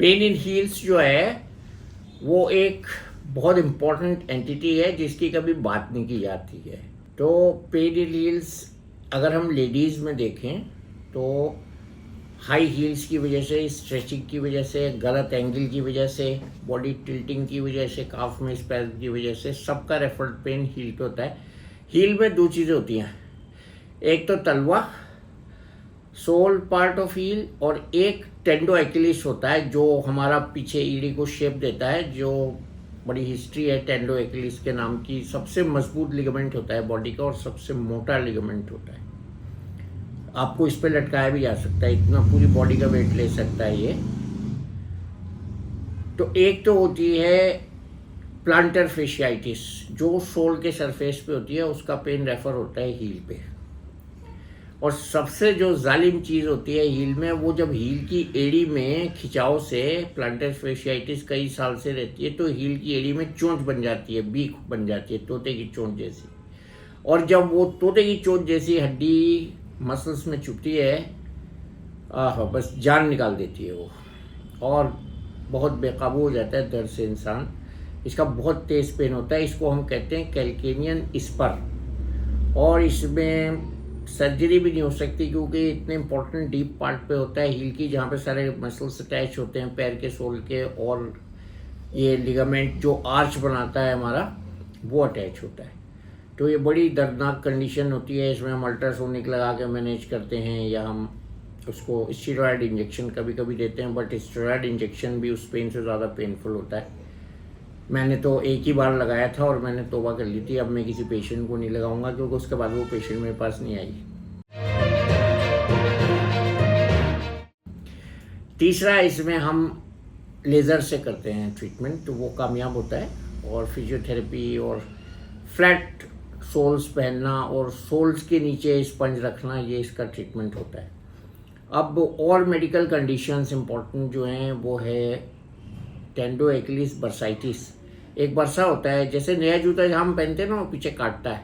Pain in heels जो है वो एक बहुत इम्पोर्टेंट एंटिटी है जिसकी कभी बात नहीं की जाती है। तो पेन इन हील्स अगर हम लेडीज़ में देखें तो हाई हील्स की वजह से, स्ट्रेचिंग की वजह से, गलत एंगल की वजह से, बॉडी टिल्टिंग की वजह से, काफ में स्पैज़म की वजह से सबका रेफर्ड पेन हील पे होता है। हील में दो चीज़ें होती हैं, एक तो तलवा सोल पार्ट ऑफ हील और एक टेंडो एक्लिस होता है जो हमारा पीछे ईडी को शेप देता है, जो बड़ी हिस्ट्री है टेंडो एक्लिस के नाम की। सबसे मजबूत लिगामेंट होता है बॉडी का और सबसे मोटा लिगामेंट होता है। आपको इस पे लटकाया भी जा सकता है, इतना पूरी बॉडी का वेट ले सकता है ये। तो एक तो होती है प्लांटर फेशियाइटिस जो सोल के सरफेस पे होती है, उसका पेन रेफर होता है हील पे। और सबसे जो जालिम चीज़ होती है हील में, वो जब हील की एड़ी में खिंचाव से, प्लांटर फेशियाइटिस कई साल से रहती है तो हील की एड़ी में चोंच बन जाती है, बीक बन जाती है तोते की चोंच जैसी। और जब वो तोते की चोंच जैसी हड्डी मसल्स में चुभती है, बस जान निकाल देती है वो, और बहुत बेकाबू हो जाता है दर्द से इंसान। इसका बहुत तेज़ पेन होता है, इसको हम कहते हैं कैल्केनियन स्पर। और इसमें सर्जरी भी नहीं हो सकती क्योंकि इतने इंपॉर्टेंट डीप पार्ट पे होता है हील की, जहाँ पे सारे मसल्स अटैच होते हैं पैर के सोल के, और ये लिगामेंट जो आर्च बनाता है हमारा वो अटैच होता है। तो ये बड़ी दर्दनाक कंडीशन होती है। इसमें हम अल्ट्रासोनिक लगा के मैनेज करते हैं, या हम उसको स्टेरॉयड इंजेक्शन कभी कभी देते हैं, बट स्टेरॉयड इंजेक्शन भी उस पेन से ज़्यादा पेनफुल होता है। मैंने तो एक ही बार लगाया था और मैंने तौबा कर ली थी, अब मैं किसी पेशेंट को नहीं लगाऊंगा क्योंकि उसके बाद वो पेशेंट मेरे पास नहीं आई। तीसरा, इसमें हम लेज़र से करते हैं ट्रीटमेंट, तो वो कामयाब होता है। और फिजियोथेरेपी और फ्लैट सोल्स पहनना और सोल्स के नीचे स्पंज रखना, ये इसका ट्रीटमेंट होता है। अब और मेडिकल कंडीशंस इंपॉर्टेंट जो हैं वो है टेंडो एक्लिस बर्साइटिस। एक बरसा होता है, जैसे नया जूता जहाँ हम पहनते हैं ना वो पीछे काटता है,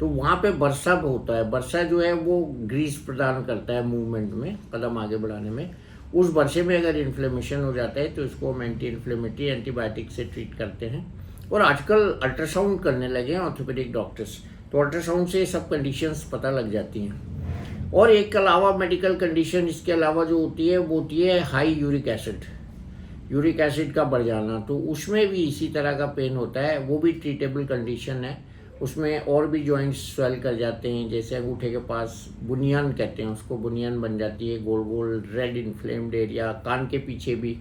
तो वहाँ पे बरसा होता है। बरसा जो है वो ग्रीस प्रदान करता है मूवमेंट में, कदम आगे बढ़ाने में। उस बरसे में अगर इन्फ्लेमेशन हो जाता है तो इसको हम एंटी इन्फ्लेमेटरी एंटीबायोटिक से ट्रीट करते हैं। और आजकल अल्ट्रासाउंड करने लगे हैं ऑर्थोपेडिक डॉक्टर्स, तो अल्ट्रासाउंड से सब कंडीशंस पता लग जाती हैं। और एक अलावा मेडिकल कंडीशन इसके अलावा जो होती है वो होती है high uric acid, uric acid का बढ़ जाना। तो उसमें भी इसी तरह का पेन होता है, वो भी ट्रीटेबल कंडीशन है। उसमें और भी जॉइंट्स स्वेल कर जाते हैं, जैसे अंगूठे के पास बुनियान कहते हैं उसको, बुनियान बन जाती है, गोल गोल रेड इन्फ्लेम्ड एरिया। कान के पीछे भी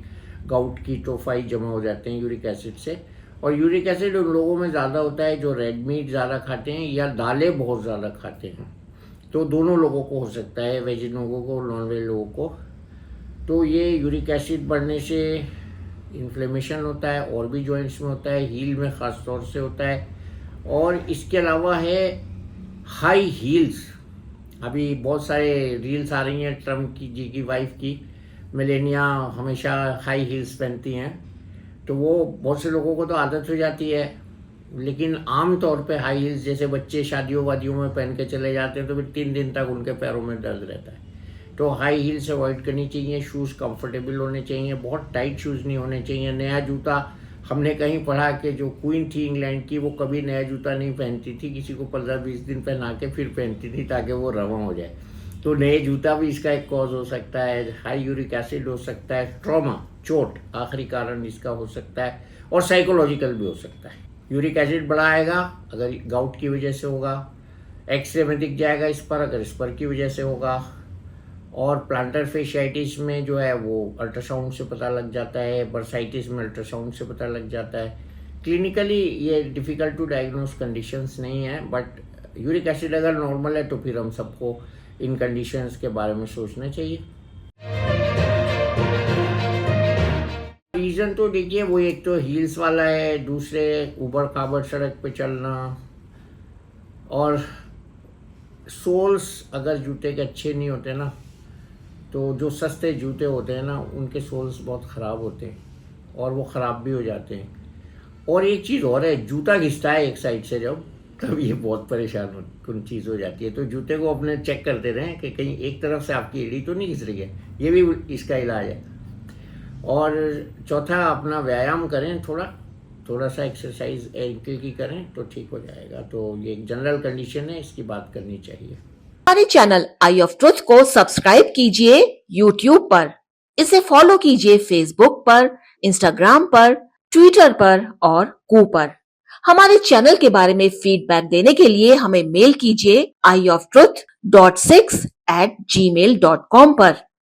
गाउट की टोफाई जमा हो जाते हैं यूरिक एसिड से। और यूरिक एसिड उन लोगों में ज़्यादा होता है जो रेड मीट ज़्यादा खाते हैं या दालें बहुत ज़्यादा खाते हैं। तो दोनों लोगों को हो सकता है, वेज लोगों को, नॉन वेज लोगों को। तो ये यूरिक एसिड बढ़ने से इन्फ्लेमेशन होता है, और भी जॉइंट्स में होता है, हील में ख़ास तौर से होता है। और इसके अलावा है हाई हील्स। अभी बहुत सारे रील्स आ रही हैं ट्रम्प की जी की वाइफ की, मेलेनिया हमेशा हाई हील्स पहनती हैं, तो वो बहुत से लोगों को तो आदत हो जाती है। लेकिन आम तौर पे हाई हील्स, जैसे बच्चे शादियों वादियों में पहन के चले जाते हैं तो फिर 3 दिन तक उनके पैरों में दर्द रहता है। तो हाई हील्स अवॉइड करनी चाहिए। शूज़ कंफर्टेबल होने चाहिए, बहुत टाइट शूज़ नहीं होने चाहिए। नया जूता, हमने कहीं पढ़ा कि जो क्वीन थी इंग्लैंड की, वो कभी नया जूता नहीं पहनती थी, किसी को 15-20 दिन पहना के फिर पहनती थी ताकि वो रवां हो जाए। तो नए जूता भी इसका एक कॉज हो सकता है। हाई यूरिक एसिड हो सकता है, ट्रॉमा, चोट आखिरी कारण इसका हो सकता है, और साइकोलॉजिकल भी हो सकता है। यूरिक एसिड बढ़ा आएगा अगर गाउट की वजह से होगा, एक्सरे में दिख जाएगा इस पर अगर स्पर की वजह से होगा। और प्लांटर फेशियाइटिस में जो है वो अल्ट्रासाउंड से पता लग जाता है, बर्साइटिस में अल्ट्रासाउंड से पता लग जाता है। क्लिनिकली ये डिफ़िकल्ट टू डायग्नोस कंडीशंस नहीं है, बट यूरिक एसिड अगर नॉर्मल है तो फिर हम सबको इन कंडीशंस के बारे में सोचना चाहिए। रीज़न तो देखिए वो एक तो हील्स वाला है, दूसरे ऊबड़ खाबड़ सड़क पे चलना, और सोल्स अगर जूते के अच्छे नहीं होते ना, तो जो सस्ते जूते होते हैं ना उनके सोल्स बहुत ख़राब होते हैं और वो ख़राब भी हो जाते हैं। और एक चीज़ और है, जूता घिसता है एक साइड से जब, तब ये बहुत परेशान कुन चीज़ हो जाती है। तो जूते को अपने चेक करते रहें कि कहीं एक तरफ से आपकी एड़ी तो नहीं घिस रही है, ये भी इसका इलाज है। और चौथा, अपना व्यायाम करें, थोड़ा सा एक्सरसाइज एंकल की करें तो ठीक हो जाएगा। तो ये एक जनरल कंडीशन है, इसकी बात करनी चाहिए। हमारे चैनल आई ऑफ ट्रुथ को सब्सक्राइब कीजिए यूट्यूब पर, इसे फॉलो कीजिए फेसबुक पर, इंस्टाग्राम पर, ट्विटर पर और कू पर। हमारे चैनल के बारे में फीडबैक देने के लिए हमें मेल कीजिए ioftruth.6@gmail.com पर।